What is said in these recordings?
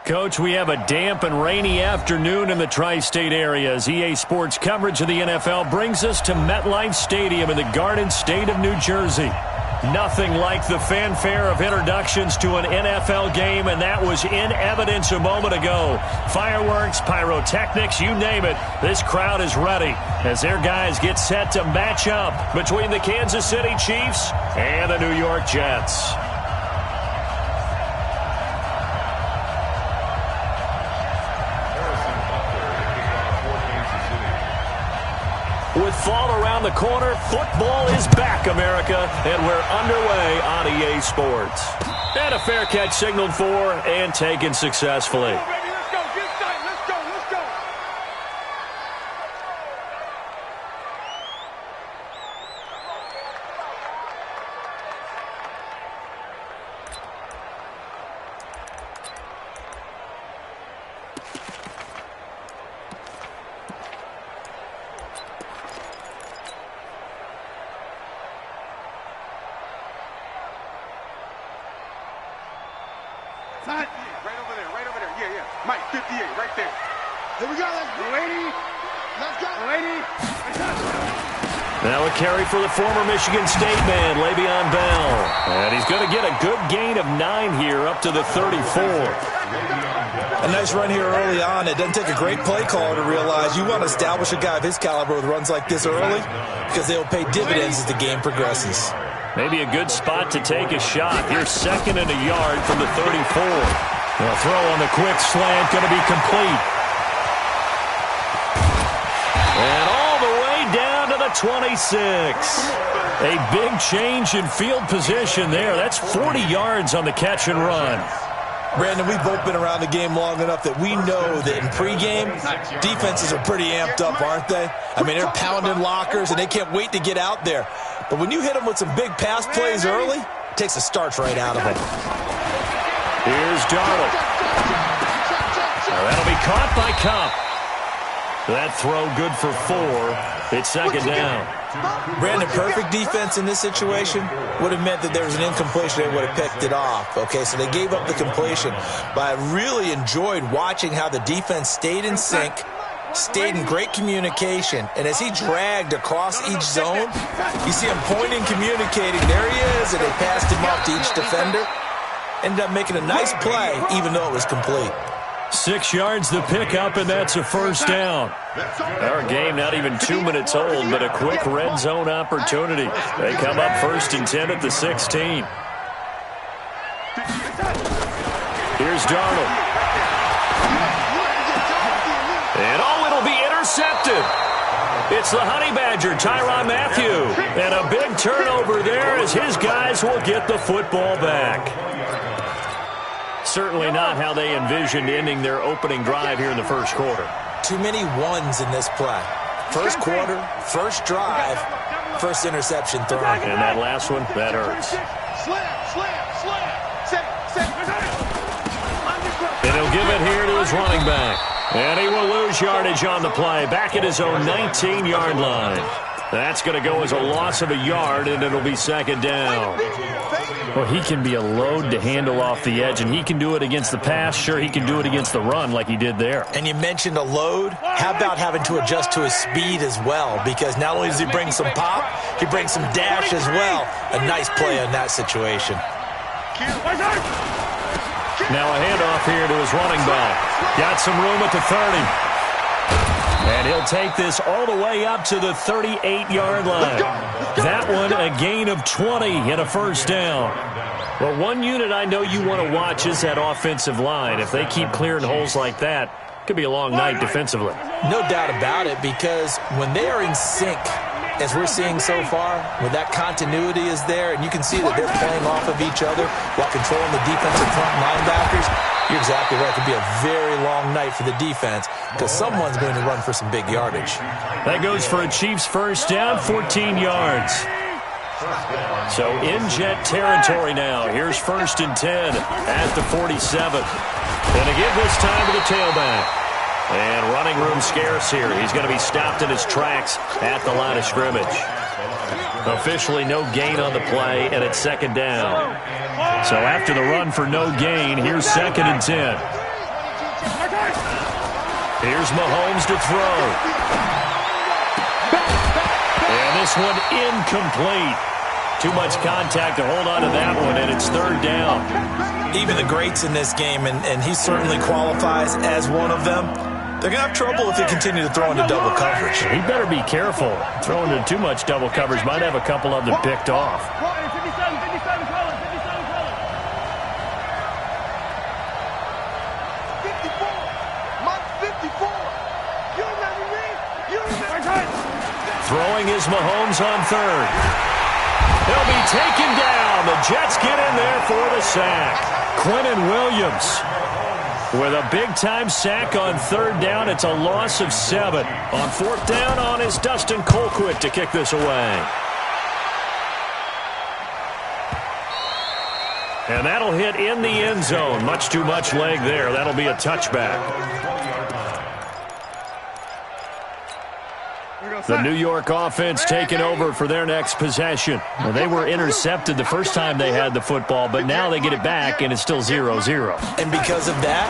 Coach, we have a damp and rainy afternoon in the tri-state area as EA Sports coverage of the NFL brings us to MetLife Stadium in the Garden State of New Jersey. Nothing like the fanfare of introductions to an NFL game, and that was in evidence a moment ago. Fireworks, pyrotechnics, you name it. This crowd is ready as their guys get set to match up between the Kansas City Chiefs and the New York Jets. With fall around the corner, football is back, America, and we're underway on EA Sports. And a fair catch signaled for and taken successfully. Right over there. Yeah. Mike, 58, right there. Here we go. Let's go, lady. Let's go, lady. Now a carry for the former Michigan State man, Le'Veon Bell. And he's going to get a good gain of 9 here up to the 34. A nice run here early on. It doesn't take a great play caller to realize you want to establish a guy of his caliber with runs like this early because they'll pay dividends as the game progresses. Maybe a good spot to take a shot. Here's 2nd and a yard from the 34. The throw on the quick slant going to be complete. And all the way down to the 26. A big change in field position there. That's 40 yards on the catch and run. Brandon, we've both been around the game long enough that we know that in pregame, defenses are pretty amped up, aren't they? I mean, they're pounding lockers, and they can't wait to get out there. But when you hit them with some big pass plays early, it takes the starch right out of them. Here's Darnold. That'll be caught by Cup. That throw good for 4. It's 2nd down. Brandon, perfect defense in this situation would have meant that there was an incompletion. They would have picked it off. Okay, so they gave up the completion. But I really enjoyed watching how the defense stayed in sync, stayed in great communication, and as he dragged across each zone, you see him pointing, communicating. There he is, and they passed him off to each defender. Ended up making a nice play, even though it was complete. 6 yards the pickup, and that's a 1st down. Our game not even 2 minutes old, but a quick red zone opportunity. They come up 1st and 10 at the 16. Here's Darnold. And it'll be intercepted. It's the Honey Badger, Tyrann Mathieu. And a big turnover there as his guys will get the football back. Certainly not how they envisioned ending their opening drive here in the first quarter. Too many ones in this play. First quarter, first drive, first interception thrown. And that last one, that hurts. And he'll give it here to his running back. And he will lose yardage on the play. Back at his own 19-yard line. That's going to go as a loss of a yard, and it'll be 2nd down. Well, he can be a load to handle off the edge, and he can do it against the pass. Sure, he can do it against the run like he did there. And you mentioned a load. How about having to adjust to his speed as well? Because not only does he bring some pop, he brings some dash as well. A nice play in that situation. Now a handoff here to his running back. Got some room at the 30. And he'll take this all the way up to the 38-yard line. That one, a gain of 20 and a 1st down. Well, one unit I know you want to watch is that offensive line. If they keep clearing holes like that, it could be a long night defensively. No doubt about it, because when they are in sync, as we're seeing so far, when that continuity is there, and you can see that they're playing off of each other while controlling the defensive front linebackers, you're exactly right. It could be a very long night for the defense because someone's going to run for some big yardage. That goes for a Chiefs 1st down, 14 yards. So in Jet territory now. Here's 1st and 10 at the 47. And again this time to the tailback. And running room scarce here. He's going to be stopped in his tracks at the line of scrimmage. Officially no gain on the play, and it's 2nd down. So after the run for no gain, here's 2nd and 10. Here's Mahomes to throw. And this one incomplete. Too much contact to hold on to that one, and it's third down. Even the greats in this game, and he certainly qualifies as one of them, they're going to have trouble if they continue to throw into double coverage. He better be careful. Throwing into too much double coverage might have a couple of them picked off. 54. Throwing is Mahomes on third. He'll be taken down. The Jets get in there for the sack. Quinnen Williams with a big-time sack on third down. It's a loss of 7. On fourth down on is Dustin Colquitt to kick this away. And that'll hit in the end zone. Much too much leg there. That'll be a touchback. The New York offense taking over for their next possession. Well, they were intercepted the first time they had the football, but now they get it back, and it's still 0-0. And because of that,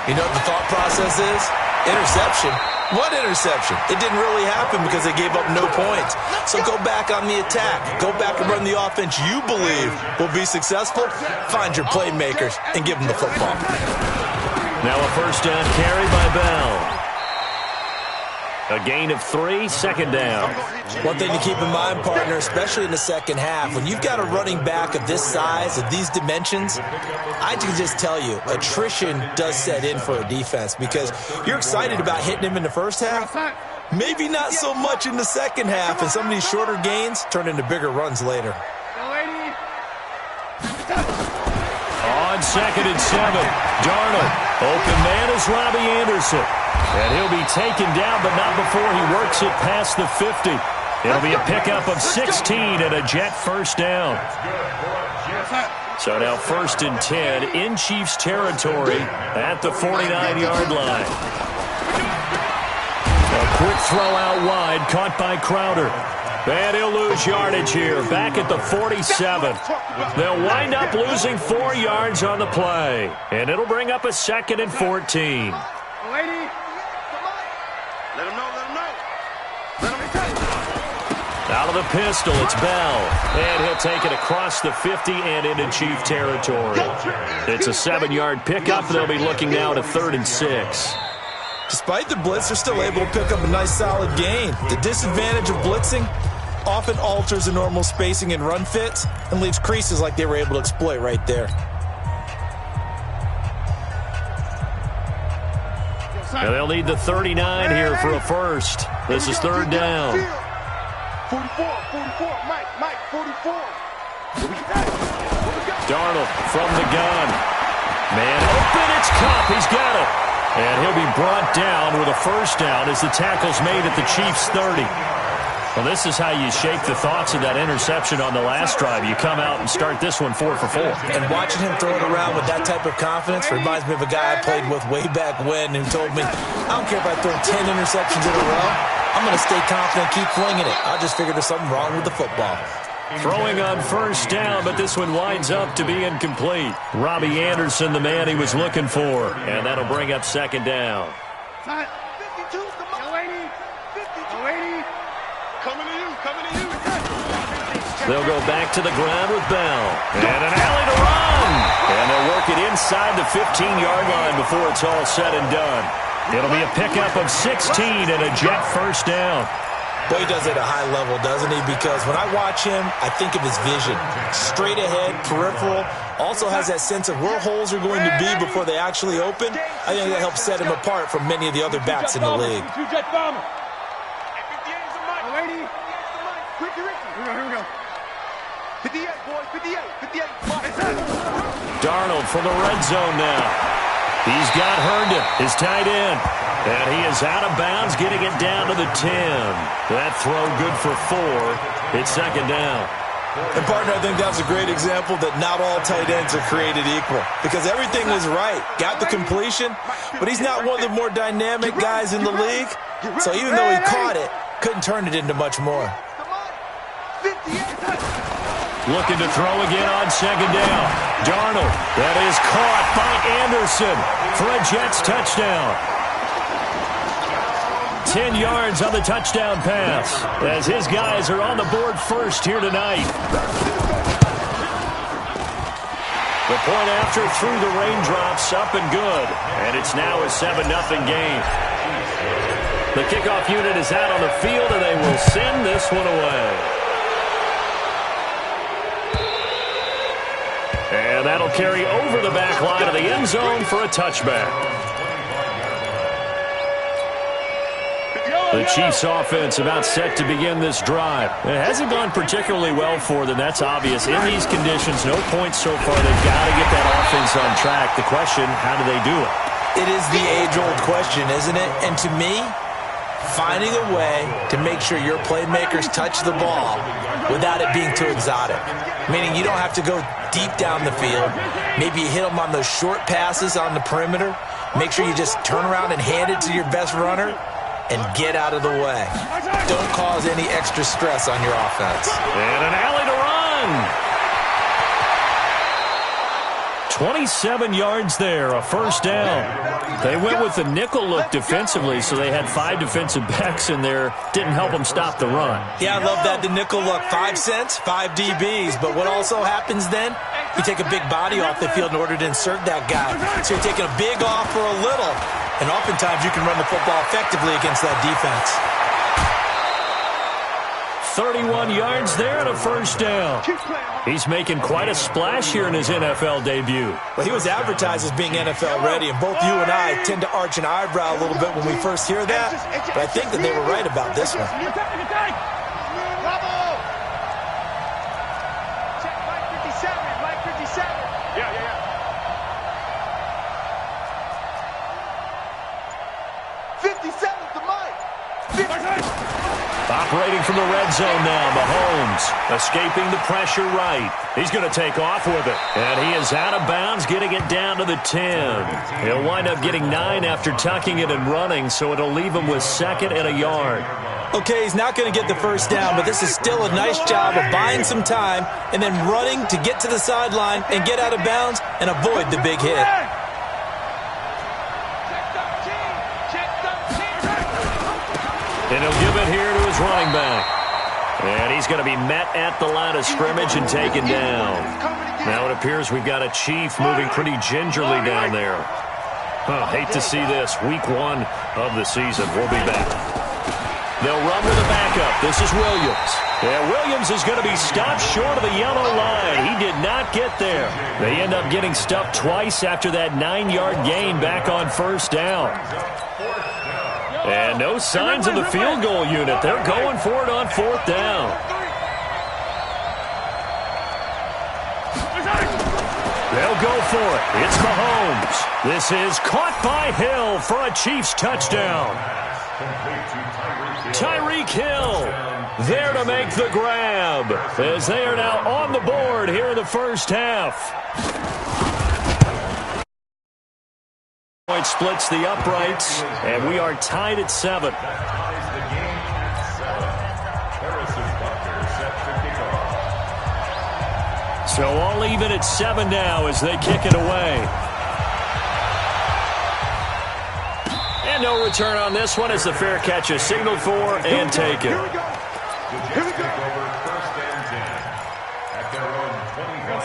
you know what the thought process is? Interception. What interception? It didn't really happen because they gave up no points. So go back on the attack. Go back and run the offense you believe will be successful. Find your playmakers and give them the football. Now a first down carry by Bell. A gain of 3, second down. One thing to keep in mind, partner, especially in the second half, when you've got a running back of this size, of these dimensions, I can just tell you, attrition does set in for a defense because you're excited about hitting him in the first half. Maybe not so much in the second half, and some of these shorter gains turn into bigger runs later. On second and 7, Darnold. Open man is Robbie Anderson. And he'll be taken down, but not before he works it past the 50. It'll be a pickup of 16 and a Jet first down. So now first and 10 in Chiefs territory at the 49-yard line. A quick throw out wide, caught by Crowder. And he'll lose yardage here, back at the 47. They'll wind up losing 4 yards on the play. And it'll bring up a second and 14. Out of the pistol, it's Bell. And he'll take it across the 50 and into Chief territory. It's a 7-yard pickup. They'll be looking now to 3rd and 6. Despite the blitz, they're still able to pick up a nice solid gain. The disadvantage of blitzing often alters the normal spacing and run fits and leaves creases like they were able to exploit right there. And they'll need the 39 here for a first. This is 3rd down. 44, Mike, 44. Darnold from the gun. Man open, it's Kupp. He's got it. And he'll be brought down with a first down as the tackle's made at the Chiefs' 30. Well, this is how you shake the thoughts of that interception on the last drive. You come out and start this one 4 for 4. And watching him throw it around with that type of confidence reminds me of a guy I played with way back when who told me, I don't care if I throw 10 interceptions in a row. I'm going to stay confident, keep flinging it. I just figured there's something wrong with the football. Throwing on first down, but this one winds up to be incomplete. Robbie Anderson, the man he was looking for. And that'll bring up second down. 52, coming to you. They'll go back to the ground with Bell. And an alley to run. And they'll work it inside the 15-yard line before it's all said and done. It'll be a pickup of 16 and a Jet first down. Boy, he does it at a high level, doesn't he? Because when I watch him, I think of his vision. Straight ahead, peripheral. Also has that sense of where holes are going to be before they actually open. I think that helps set him apart from many of the other backs in the league. Here we go. 58, boys, 58. Darnold from the red zone now. He's got Herndon, his tight end. And he is out of bounds, getting it down to the 10. That throw good for 4. It's second down. And, partner, I think that's a great example that not all tight ends are created equal. Because everything was right. Got the completion, but he's not one of the more dynamic guys in the league. So even though he caught it, couldn't turn it into much more. Looking to throw again on second down. Darnold, that is caught by Anderson for a Jets touchdown. 10 yards on the touchdown pass as his guys are on the board first here tonight. The point after through the raindrops, up and good. And it's now a 7-0 game. The kickoff unit is out on the field, and they will send this one away. And that'll carry over the back line of the end zone for a touchback. The Chiefs' offense about set to begin this drive. It hasn't gone particularly well for them. That's obvious. In these conditions, no points so far. They've got to get that offense on track. The question, how do they do it? It is the age-old question, isn't it? And to me, finding a way to make sure your playmakers touch the ball without it being too exotic. Meaning you don't have to go deep down the field. Maybe you hit them on those short passes on the perimeter. Make sure you just turn around and hand it to your best runner and get out of the way. Don't cause any extra stress on your offense. And an alley to run. 27 yards there, a first down. They went with the nickel look defensively, so they had 5 defensive backs in there. Didn't help them stop the run. Yeah, I love that, the nickel look. 5 cents, 5 DBs. But what also happens then? You take a big body off the field in order to insert that guy. So you're taking a big off for a little. And oftentimes you can run the football effectively against that defense. 31 yards there and a first down. He's making quite a splash here in his NFL debut. Well, he was advertised as being NFL ready, and both you and I tend to arch an eyebrow a little bit when we first hear that. But I think that they were right about this one. Operating from the red zone now, Mahomes escaping the pressure right. He's going to take off with it. And he is out of bounds, getting it down to the 10. He'll wind up getting 9 after tucking it and running, so it'll leave him with 2nd and a yard. Okay, he's not going to get the first down, but this is still a nice job of buying some time and then running to get to the sideline and get out of bounds and avoid the big hit. And he'll give it here to his running back. And he's going to be met at the line of scrimmage and taken down. Now it appears we've got a Chief moving pretty gingerly down there. Hate to see this. Week 1 of the season. We'll be back. They'll run with a backup. This is Williams. Yeah, Williams is going to be stopped short of the yellow line. He did not get there. They end up getting stuffed twice after that 9-yard gain back on first down. And no signs of the field goal unit. They're going for it on 4th down. They'll go for it. It's Mahomes. This is caught by Hill for a Chiefs touchdown. Tyreek Hill there to make the grab as they are now on the board here in the first half. Point splits the uprights, and we are tied at 7. So all even at 7 now as they kick it away. And no return on this one as the fair catch is signaled for and taken.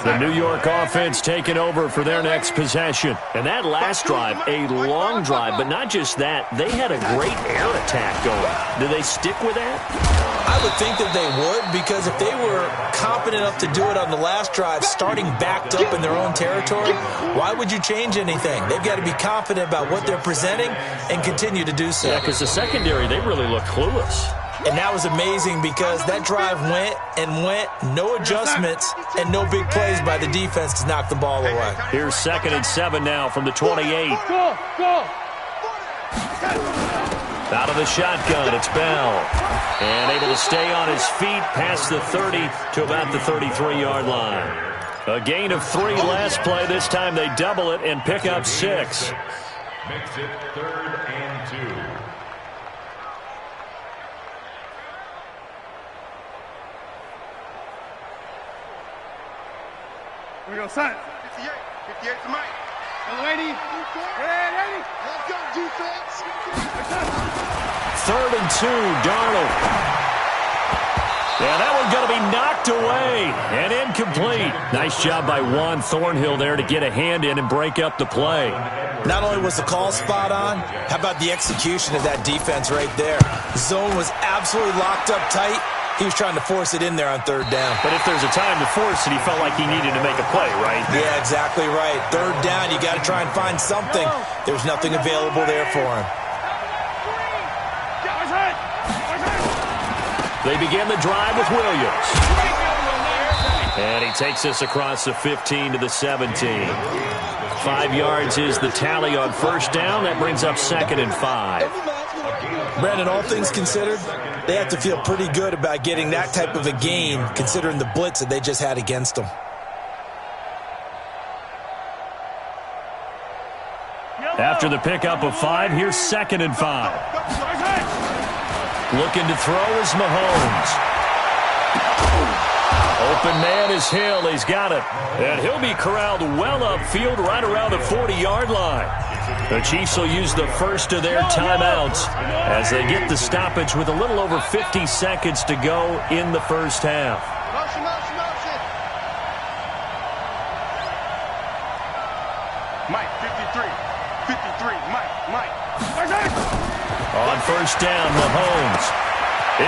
The New York offense taking over for their next possession. And that last drive, a long drive, but not just that. They had a great air attack going. Do they stick with that? I would think that they would, because if they were competent enough to do it on the last drive, starting backed up in their own territory, why would you change anything? They've got to be confident about what they're presenting and continue to do so. Yeah, because the secondary, they really look clueless. And that was amazing because that drive went and went, no adjustments, and no big plays by the defense to knock the ball away. Here's 2nd and 7 now from the 28. Out of the shotgun, it's Bell. And able to stay on his feet past the 30 to about the 33-yard line. A gain of 3 last play. This time they double it and pick up 6. Makes it 3rd and 2. Here we go, son. 58. 58 to Mike. Hey, lady. Hey, lady. Let's go, defense. 3rd and 2, Darnold. Yeah, that one's going to be knocked away and incomplete. Nice job by Juan Thornhill there to get a hand in and break up the play. Not only was the call spot on, how about the execution of that defense right there? Zone was absolutely locked up tight. He was trying to force it in there on 3rd down. But if there's a time to force it, he felt like he needed to make a play, right? Yeah, exactly right. 3rd down, you got to try and find something. There's nothing available there for him. They begin the drive with Williams. And he takes us across the 15 to the 17. 5 yards is the tally on 1st down. That brings up 2nd and 5. Brandon, all things considered, they have to feel pretty good about getting that type of a gain, considering the blitz that they just had against them. After the pickup of 5, here's 2nd and 5. Looking to throw is Mahomes. Open man is Hill. He's got it. And he'll be corralled well upfield right around the 40-yard line. The Chiefs will use the first of their timeouts as they get the stoppage with a little over 50 seconds to go in the first half. Motion. Mike, 53, Mike. On 1st down, Mahomes.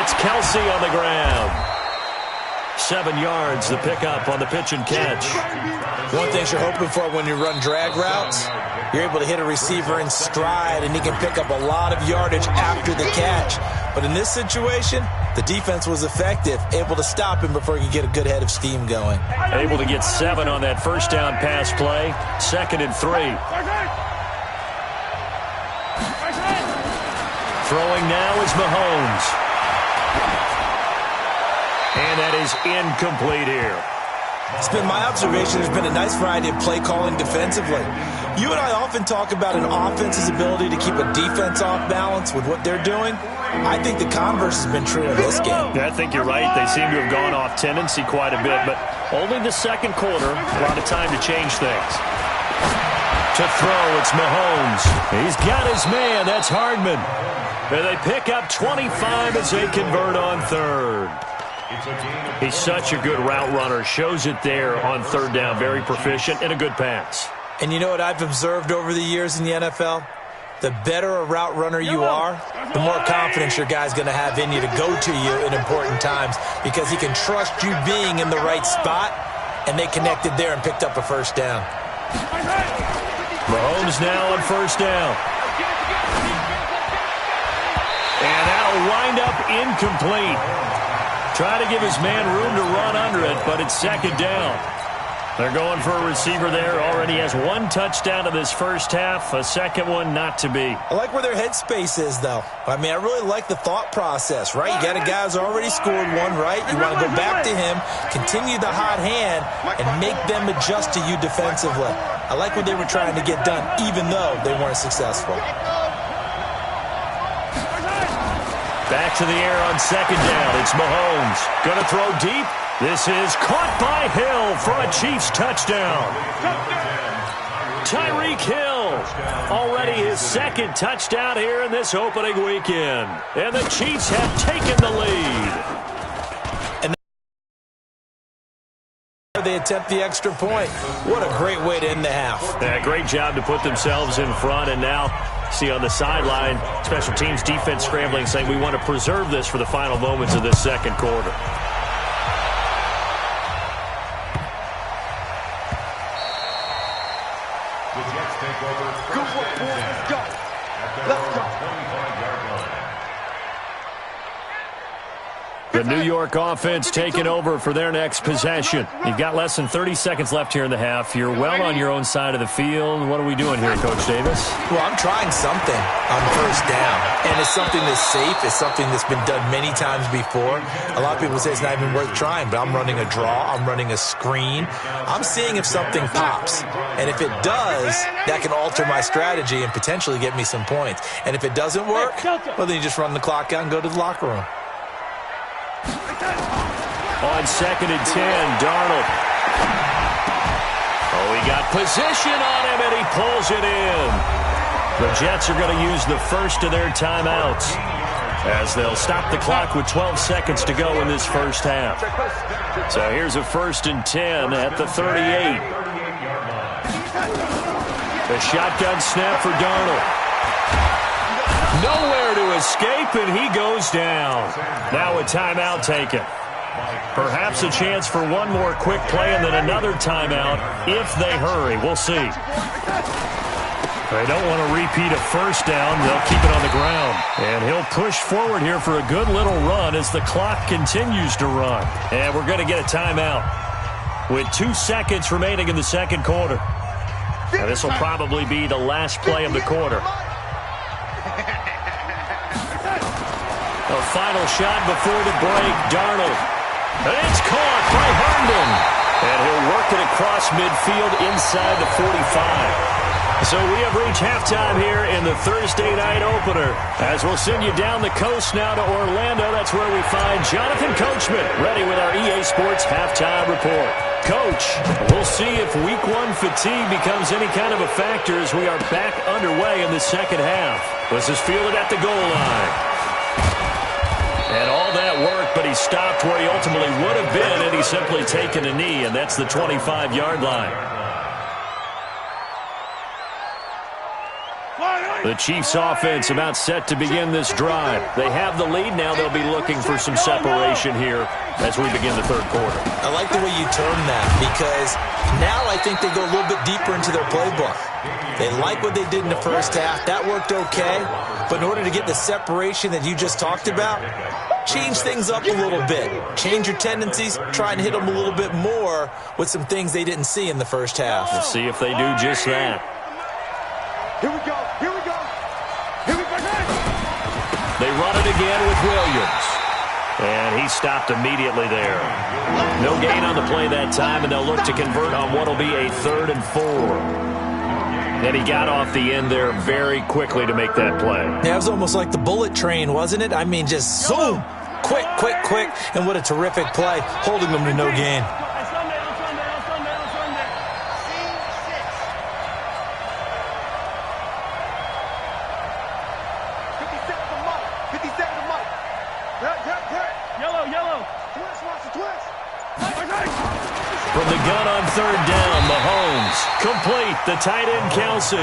It's Kelsey on the ground. 7 yards, the pickup on the pitch and catch. One thing you're hoping for when you run drag routes, you're able to hit a receiver in stride, and he can pick up a lot of yardage after the catch. But in this situation, the defense was effective, able to stop him before he could get a good head of steam going. Able to get 7 on that 1st down pass play. 2nd and 3. Throwing now is Mahomes. And that is incomplete here. It's been my observation there's been a nice variety of play calling defensively. You and I often talk about an offense's ability to keep a defense off balance with what they're doing. I think the converse has been true in this game. Yeah, I think you're right. They seem to have gone off tendency quite a bit, but only the 2nd quarter, a lot of time to change things. To throw, it's Mahomes. He's got his man. That's Hardman. And they pick up 25 as they convert on 3rd. He's such a good route runner. Shows it there on 3rd down. Very proficient and a good pass. And you know what I've observed over the years in the NFL? The better a route runner you are, the more confidence your guy's going to have in you to go to you in important times because he can trust you being in the right spot, and they connected there and picked up a 1st down. Mahomes now on 1st down. And that'll wind up incomplete. Try to give his man room to run under it, but it's 2nd down. They're going for a receiver there. Already has 1 touchdown in this first half. A 2nd one not to be. I like where their headspace is, though. I mean, I really like the thought process, right? You got a guy who's already scored 1, right? You want to go back to him, continue the hot hand, and make them adjust to you defensively. I like what they were trying to get done, even though they weren't successful. Back to the air on 2nd down. It's Mahomes. Going to throw deep. This is caught by Hill for a Chiefs touchdown. Tyreek Hill. Already his 2nd touchdown here in this opening weekend. And the Chiefs have taken the lead. And they attempt the extra point. What a great way to end the half. Yeah, great job to put themselves in front, and now see on the sideline, special teams defense scrambling, saying we want to preserve this for the final moments of this 2nd quarter. The Jets take over. Good work, boys. Let's go. Let's go. The New York offense taking over for their next possession. You've got less than 30 seconds left here in the half. You're well on your own side of the field. What are we doing here, Coach Davis? Well, I'm trying something on 1st down, and it's something that's safe. It's something that's been done many times before. A lot of people say it's not even worth trying, but I'm running a draw. I'm running a screen. I'm seeing if something pops, and if it does, that can alter my strategy and potentially get me some points. And if it doesn't work, well, then you just run the clock out and go to the locker room. On 2nd and 10, Darnold. Oh, he got position on him, and he pulls it in. The Jets are going to use the first of their timeouts. as they'll stop the clock with 12 seconds to go in this first half. So here's a 1st and 10 at the 38. The shotgun snap for Darnold. Nowhere to escape, and he goes down. Now a timeout taken. Perhaps a chance for one more quick play and then another timeout if they hurry. We'll see. They don't want to repeat a first down. They'll keep it on the ground. And he'll push forward here for a good little run as the clock continues to run. And we're going to get a timeout with 2 seconds remaining in the second quarter. Now this will probably be the last play of the quarter. A final shot before the break. Darnold. And it's caught by Herndon. And he'll work it across midfield inside the 45. So we have reached halftime here in the Thursday night opener. As we'll send you down the coast now to Orlando. That's where we find Jonathan Coachman ready with our EA Sports halftime report. Coach, we'll see if Week 1 fatigue becomes any kind of a factor as we are back underway in the second half. This is fielded at the goal line. And all that work, but he stopped where he ultimately would have been, and he's simply taken a knee, and that's the 25-yard line. The Chiefs offense about set to begin this drive. They have the lead. Now they'll be looking for some separation here as we begin the third quarter. I like the way you term that, because now I think they go a little bit deeper into their playbook. They like what they did in the first half. That worked okay. But in order to get the separation that you just talked about, change things up a little bit. Change your tendencies. Try and hit them a little bit more with some things they didn't see in the first half. We'll see if they do just that. Here we go. Here we go. Here we go. They run it again with Williams. And he stopped immediately there. No gain on the play that time, and they'll look to convert on what will be a 3rd and 4. And he got off the end there very quickly to make that play. Yeah, it was almost like the bullet train, wasn't it? I mean, just zoom. Quick, quick, quick. And what a terrific play, holding them to no gain. From the gun on 3rd down, Mahomes. Complete, the tight end, Kelsey.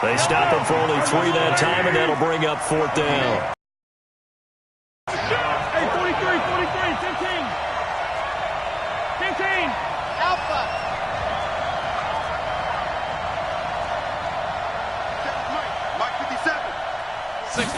They stop him for only 3 that time, and that'll bring up 4th down. Hey, 43, 15. 15. Alpha. Mike 57. 6.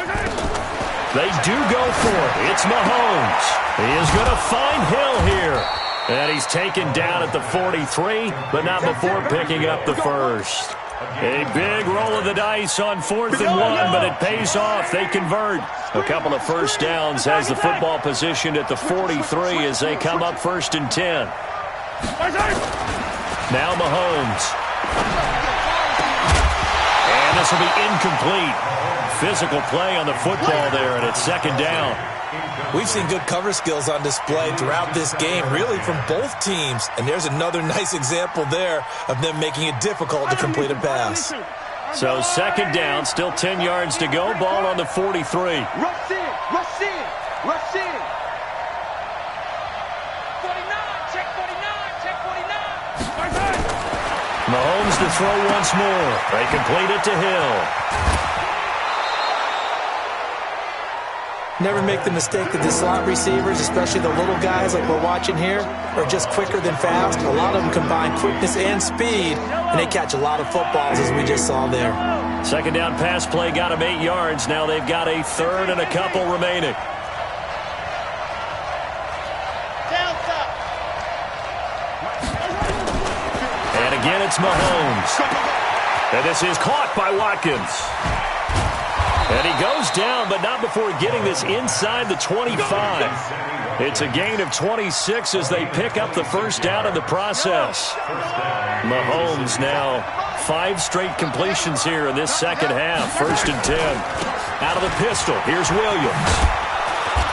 They do go for it. It's Mahomes. He is going to find Hill here. And he's taken down at the 43, but not before picking up the first. A big roll of the dice on 4th and 1, but it pays off. They convert. A couple of first downs, has the football positioned at the 43 as they come up 1st and 10. Now Mahomes. And this will be incomplete. Physical play on the football there, and it's 2nd down. We've seen good cover skills on display throughout this game, really from both teams. And there's another nice example there of them making it difficult to complete a pass. So 2nd down, still 10 yards to go. Ball on the 43. Rush in, rush in, rush in. 49, check 49, check 49. Mahomes to throw once more. They complete it to Hill. Never make the mistake that the slot receivers, especially the little guys like we're watching here, are just quicker than fast. A lot of them combine quickness and speed, and they catch a lot of footballs, as we just saw there. 2nd down pass play got them 8 yards. Now they've got a 3rd and a couple remaining. And again, it's Mahomes. And this is caught by Watkins. And he goes down, but not before getting this inside the 25. It's a gain of 26 as they pick up the first down in the process. Mahomes now 5 straight completions here in this second half. 1st and 10. Out of the pistol, here's Williams.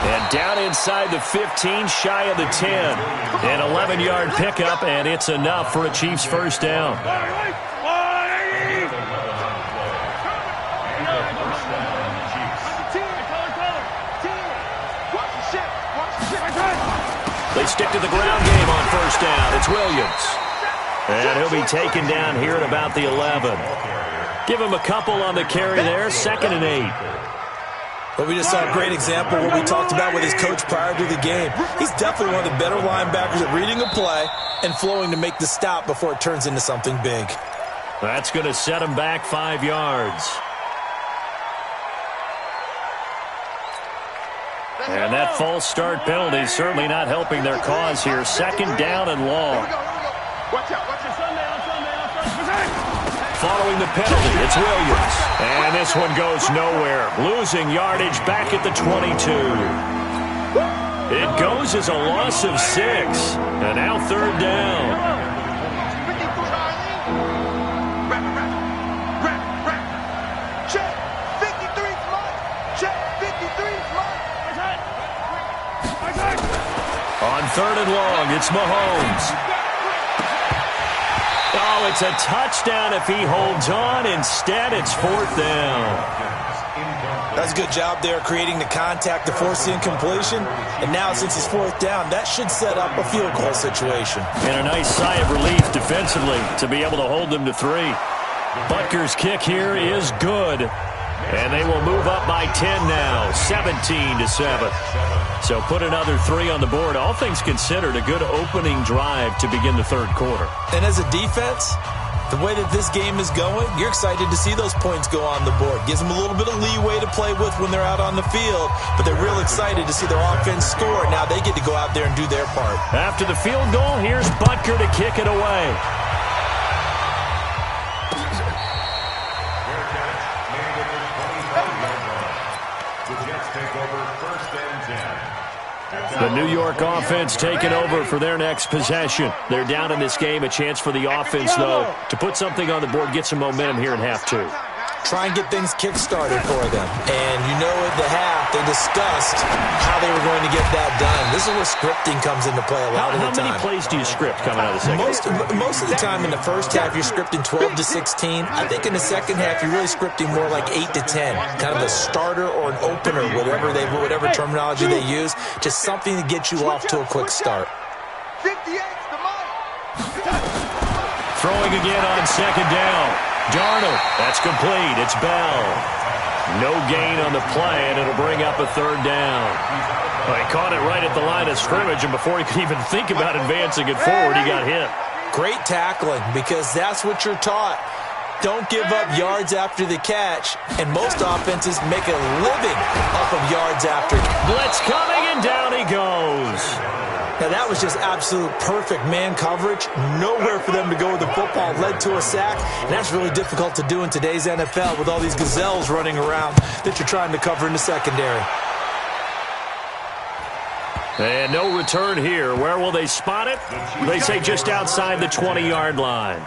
And down inside the 15, shy of the 10. An 11-yard pickup, and it's enough for a Chiefs first down. They stick to the ground game on first down. It's Williams. And he'll be taken down here at about the 11. Give him a couple on the carry there. 2nd and 8. Well, we just saw a great example of what we talked about with his coach prior to the game. He's definitely one of the better linebackers at reading a play and flowing to make the stop before it turns into something big. That's going to set him back 5 yards. And that false start penalty is certainly not helping their cause here. 2nd down and long. Watch out, watch out. Following the penalty, it's Williams. And this one goes nowhere. Losing yardage back at the 22. It goes as a loss of 6. And now 3rd down. Check. 53's mine. Check. 53's mine. On 3rd and long, it's Mahomes. Oh, it's a touchdown if he holds on. Instead, it's 4th down. That's a good job there creating the contact to force the incompletion. And now, since it's 4th down, that should set up a field goal situation. And a nice sigh of relief defensively to be able to hold them to 3. Butker's kick here is good. And they will move up by 10 now, 17-7. So put another 3 on the board. All things considered, a good opening drive to begin the 3rd quarter. And as a defense, the way that this game is going, you're excited to see those points go on the board. Gives them a little bit of leeway to play with when they're out on the field, but they're real excited to see their offense score. Now they get to go out there and do their part. After the field goal, here's Butker to kick it away. The New York offense taking over for their next possession. They're down in this game. A chance for the offense, though, to put something on the board, get some momentum here in half 2. Try and get things kick-started for them. And you know at the half, they discussed how they were going to get that done. This is where scripting comes into play a lot of the time. How many plays do you script coming out of the second half? Most of the time in the first half, you're scripting 12 to 16. I think in the second half, you're really scripting more like 8 to 10. Kind of a starter or an opener, whatever terminology they use. Just something to get you off to a quick start. 58's the money. Throwing again on 2nd down. Darnold, that's complete. It's Bell. No gain on the play, and it'll bring up a 3rd down. Well, he caught it right at the line of scrimmage, and before he could even think about advancing it forward, he got hit. Great tackling, because that's what you're taught. Don't give up yards after the catch, and most offenses make a living off of yards after. Blitz coming, and down he goes. Now, that was just absolute perfect man coverage. Nowhere for them to go with the football. Led to a sack, and that's really difficult to do in today's NFL with all these gazelles running around that you're trying to cover in the secondary. And no return here. Where will they spot it? They say just outside the 20-yard line.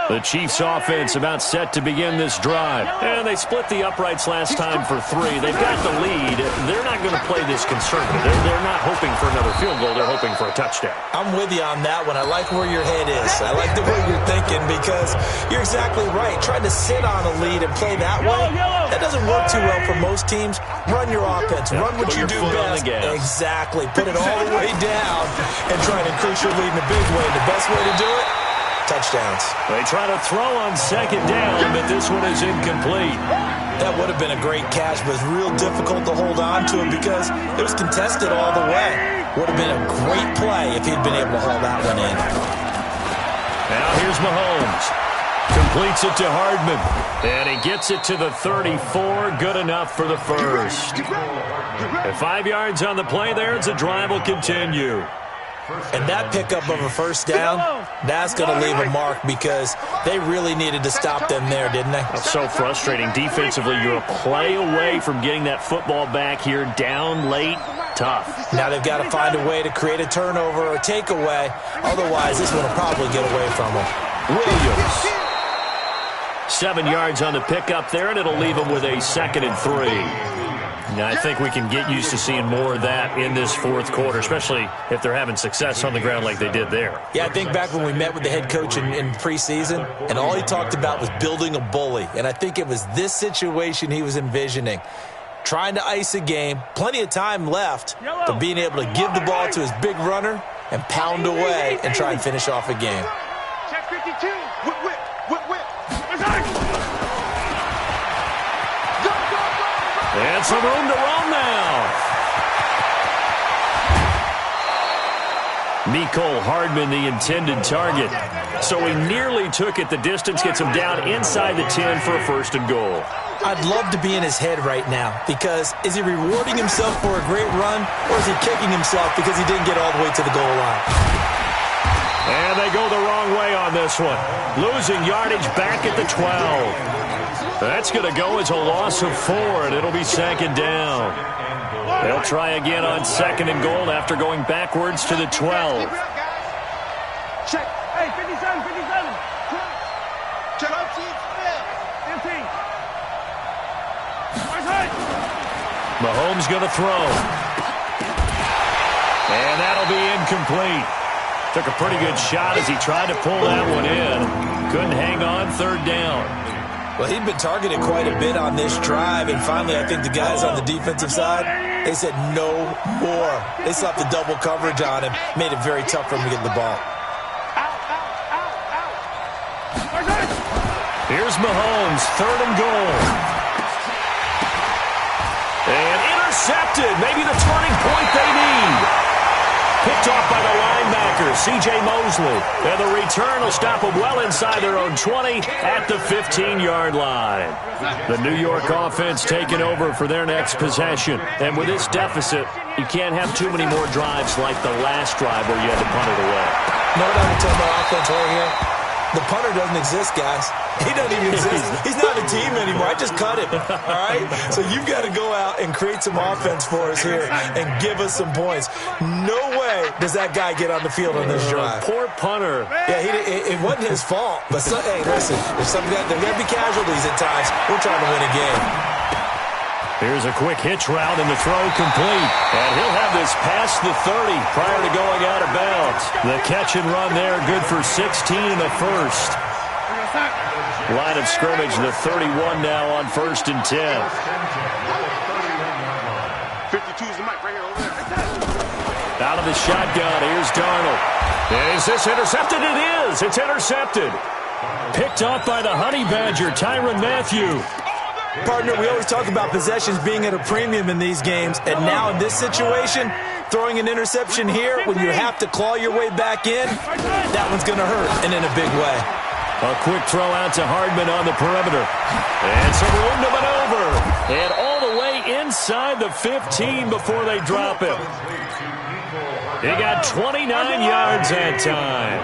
The Chiefs offense about set to begin this drive. And they split the uprights last time for 3. They've got the lead. They're not going to play this conservative. They're not hoping for another field goal. They're hoping for a touchdown. I'm with you on that one. I like where your head is. I like the way you're thinking because you're exactly right. Trying to sit on a lead and play that way, that doesn't work too well for most teams. Run your offense. Run what you do best. Exactly. Put it all the way down and try and increase your lead in a big way. The best way to do it, touchdowns. They try to throw on 2nd down, but this one is incomplete. That would have been a great catch, but it's real difficult to hold on to it because it was contested all the way. Would have been a great play if he'd been able to haul that one in. Now here's Mahomes. Completes it to Hardman. And he gets it to the 34. Good enough for the first. And 5 yards on the play there as the drive will continue. And that pickup of a first down, that's going to leave a mark because they really needed to stop them there, didn't they? That's so frustrating. Defensively, you're a play away from getting that football back here. Down late, tough. Now they've got to find a way to create a turnover or takeaway. Otherwise, this one will probably get away from them. Williams. 7 yards on the pickup there, and it'll leave them with a 2nd and 3. Now, I think we can get used to seeing more of that in this 4th quarter, especially if they're having success on the ground like they did there. Yeah, I think back when we met with the head coach in preseason, and all he talked about was building a bully. And I think it was this situation he was envisioning. trying to ice a game, plenty of time left, but being able to give the ball to his big runner and pound away and try and finish off a game. Check 52. Whip, whip, whip, whip. And some room to run now. Mecole Hardman, the intended target. So he nearly took it. The distance gets him down inside the 10 for a first and goal. I'd love to be in his head right now because is he rewarding himself for a great run or is he kicking himself because he didn't get all the way to the goal line? And they go the wrong way on this one. Losing yardage back at the 12. That's going to go as a loss of 4, and it'll be second down. They'll try again on second and goal after going backwards to the 12. Check. Hey, 57, 57. Check out team spell. 15. Mahomes going to throw. And that'll be incomplete. Took a pretty good shot as he tried to pull that one in. Couldn't hang on, third down. Well, he'd been targeted quite a bit on this drive, and finally I think the guys on the defensive side, they said no more. They slapped the double coverage on him, made it very tough for him to get the ball. Here's Mahomes, third and goal. And intercepted, maybe the turning point they need. Picked off by the linebacker, C.J. Mosley. And the return will stop them well inside their own 20 at the 15-yard line. The New York offense taking over for their next possession. And with this deficit, you can't have too many more drives like the last drive where you had to punt it away. No doubt to tell my offense right here. The punter doesn't exist, guys. He doesn't even exist. He's not a team anymore. I just cut him, all right? So you've got to go out and create some offense for us here and give us some points. No way does that guy get on the field on this drive. Poor punter. Yeah, it wasn't his fault. But, hey, listen, there's got to be casualties at times. We're trying to win a game. Here's a quick hitch route and the throw complete. And he'll have this past the 30 prior to going out of bounds. The catch and run there, good for 16 in the first. Line of scrimmage, the 31 now on first and 10. 52 is the mic right here over there. Out of the shotgun, here's Darnold. Is this intercepted? It is. It's intercepted. Picked off by the Honey Badger, Tyrann Mathieu. Partner, we always talk about possessions being at a premium in these games, and now in this situation, throwing an interception here when you have to claw your way back in, that one's going to hurt, and in a big way. A quick throw out to Hardman on the perimeter. And some room to maneuver. And all the way inside the 15 before they drop him. He got 29 yards that time.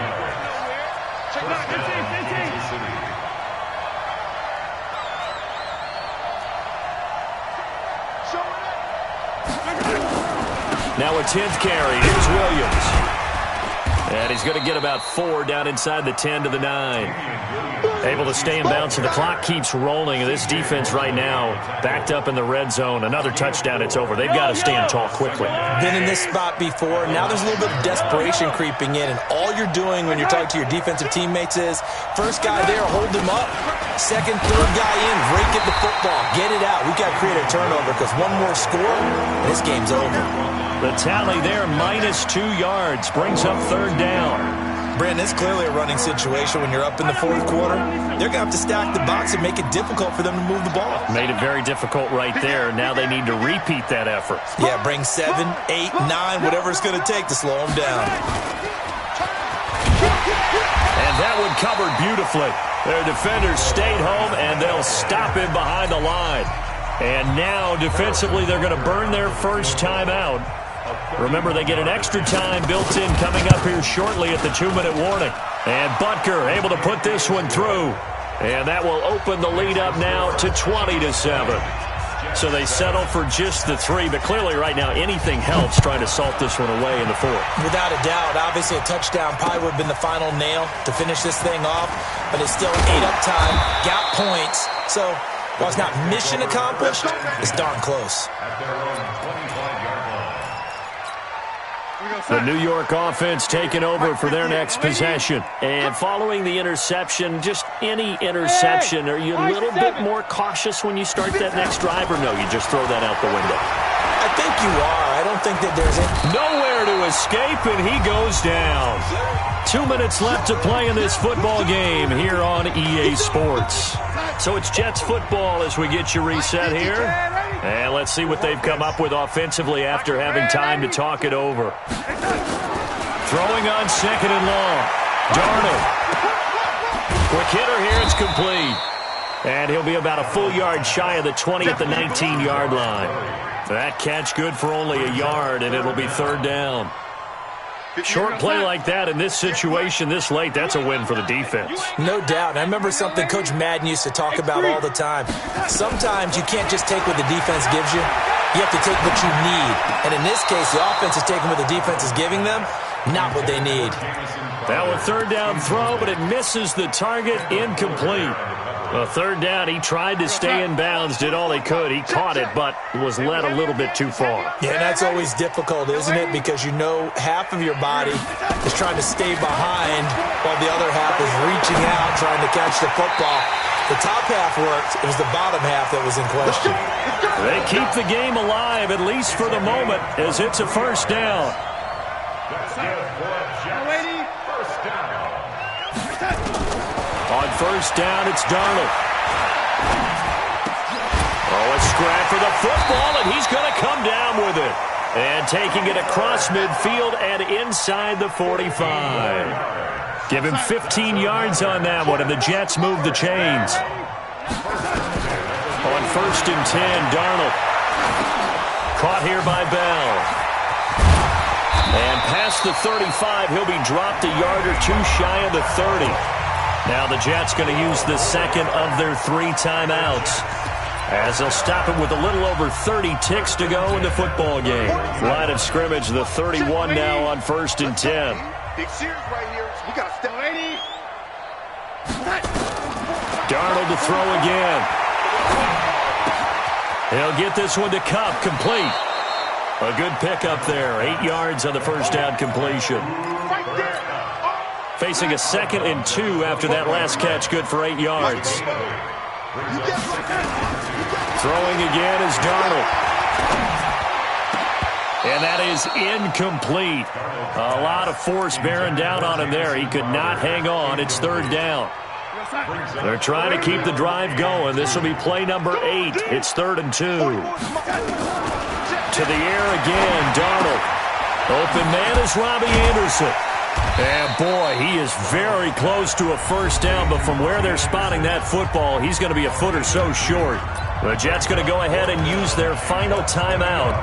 Now a 10th carry. Here's Williams. And he's going to get about 4 down inside the 10 to the 9. Able to stay in bounds, and the clock keeps rolling. This defense right now backed up in the red zone. Another touchdown, it's over. They've got to stand tall quickly. Been in this spot before. Now there's a little bit of desperation creeping in, and all you're doing when you're talking to your defensive teammates is first guy there, hold him up. Second, third guy in, rake at the football. Get it out. We've got to create a turnover because one more score, and this game's over. The tally there, minus 2 yards, brings up third down. Brandon, it's clearly a running situation when you're up in the fourth quarter. They're going to have to stack the box and make it difficult for them to move the ball. Made it very difficult right there. Now they need to repeat that effort. Yeah, bring 7, 8, 9, whatever it's going to take to slow them down. And that one covered beautifully. Their defenders stayed home, and they'll stop him behind the line. And now, defensively, they're going to burn their first timeout. Remember, they get an extra time built in coming up here shortly at the 2-minute warning. And Butker able to put this one through. And that will open the lead up now to 20-7. So they settle for just the 3. But clearly right now anything helps trying to salt this one away in the 4th. Without a doubt, obviously a touchdown probably would have been the final nail to finish this thing off. But it's still 8-up time, got points. So while it's not mission accomplished, it's darn close. The New York offense taking over for their next possession. And following the interception, just any interception, are you a little bit more cautious when you start that next drive, or no, you just throw that out the window? I think you are. I don't think that there's nowhere to escape, and he goes down. 2 minutes left to play in this football game here on EA Sports. So it's Jets football as we get you reset here. And let's see what they've come up with offensively after having time to talk it over. Throwing on second and long. Darnold. Quick hitter here. It's complete. And he'll be about a full yard shy of the 20 at the 19-yard line. That catch good for only a yard, and it'll be third down. Short play like that in this situation this late, that's a win for the defense. No doubt. I remember something Coach Madden used to talk about all the time. Sometimes you can't just take what the defense gives you. You have to take what you need. And in this case, the offense is taking what the defense is giving them, not what they need. That was third down throw, but it misses the target. Incomplete. A third down, he tried to stay in bounds, did all he could. He caught it, but was led a little bit too far. Yeah, and that's always difficult, isn't it? Because you know half of your body is trying to stay behind while the other half is reaching out, trying to catch the football. The top half worked. It was the bottom half that was in question. They keep the game alive, at least for the moment, as it's a first down. On first down, it's Darnold. Oh, a scrap for the football, and he's going to come down with it. And taking it across midfield and inside the 45. Give him 15 yards on that one, and the Jets move the chains. On first and 10, Darnold. Caught here by Bell. And past the 35, he'll be dropped a yard or two shy of the 30. Now the Jets going to use the second of their 3 timeouts, as they'll stop it with a little over 30 ticks to go in the football game. Line of scrimmage, the 31 now on first and 10. Big series right here. We got to step 80. Darnold to throw again. He'll get this one to Kupp, complete. A good pickup there. 8 yards on the first down completion. Facing a second and 2 after that last catch, good for 8 yards. Throwing again is Darnold. And that is incomplete. A lot of force bearing down on him there. He could not hang on. It's third down. They're trying to keep the drive going. This will be play number 8. It's third and 2. To the air again, Darnold. Open man is Robbie Anderson. And, boy, he is very close to a first down, but from where they're spotting that football, he's going to be a foot or so short. The Jets going to go ahead and use their final timeout,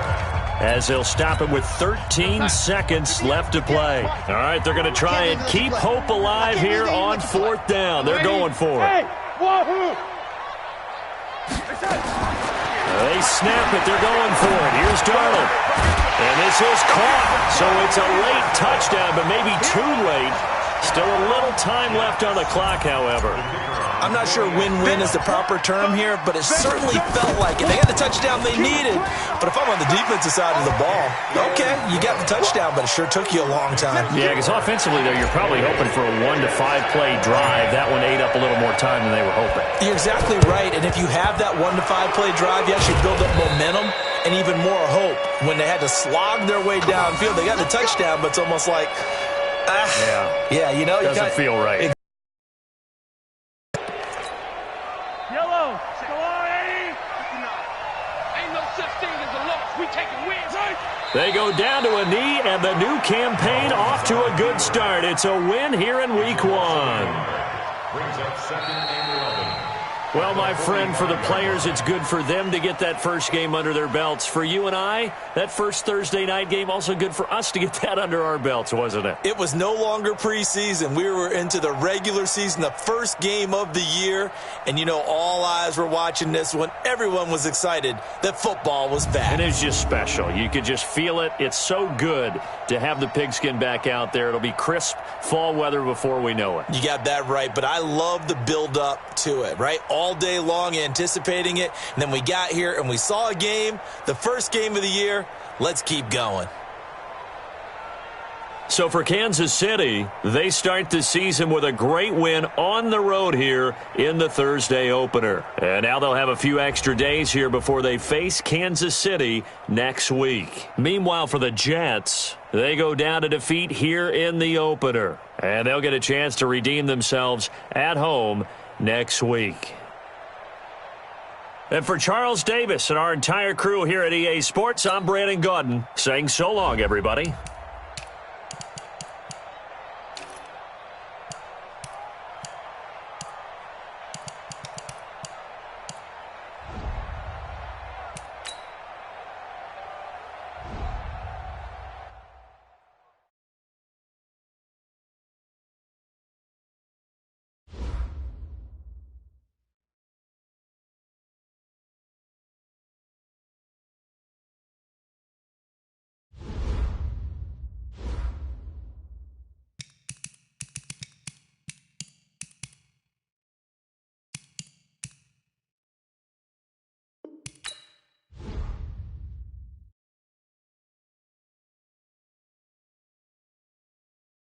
as they'll stop it with 13 seconds left to play. All right, they're going to try and keep hope alive here on fourth down. They're going for it. They snap it. They're going for it. Here's Darnold. And this is caught. So it's a late touchdown, but maybe too late. Still a little time left on the clock, however. I'm not sure win-win is the proper term here, but it certainly felt like it. They got the touchdown they needed. But if I'm on the defensive side of the ball, okay, you got the touchdown, but it sure took you a long time. Yeah, because offensively, though, you're probably hoping for a 1 to 5 play drive. That one ate up a little more time than they were hoping. You're exactly right. And if you have that 1 to 5 play drive, you actually build up momentum and even more hope. When they had to slog their way downfield, they got the touchdown, but it's almost like, yeah, you know, doesn't feel right. Yellow, go on, 80. Ain't no such thing as a loss. We taking wins, right? They go down to a knee, and the new campaign off to a good start. It's a win here in Week 1. Brings up second and 11. Well, my friend, for the players, it's good for them to get that first game under their belts. For you and I, that first Thursday night game, also good for us to get that under our belts, wasn't it? It was no longer preseason. We were into the regular season, the first game of the year. And, you know, all eyes were watching this one. Everyone was excited that football was back. And it's just special. You could just feel it. It's so good to have the pigskin back out there. It'll be crisp fall weather before we know it. You got that right, but I love the build-up to it, right? All day long anticipating it, and then we got here and we saw a game, the first game of the year. Let's keep going. So for Kansas City, they start the season with a great win on the road here in the Thursday opener. And now they'll have a few extra days here before they face Kansas City next week. Meanwhile, for the Jets, they go down to defeat here in the opener. And they'll get a chance to redeem themselves at home next week. And for Charles Davis and our entire crew here at EA Sports, I'm Brandon Gaudin saying so long, everybody.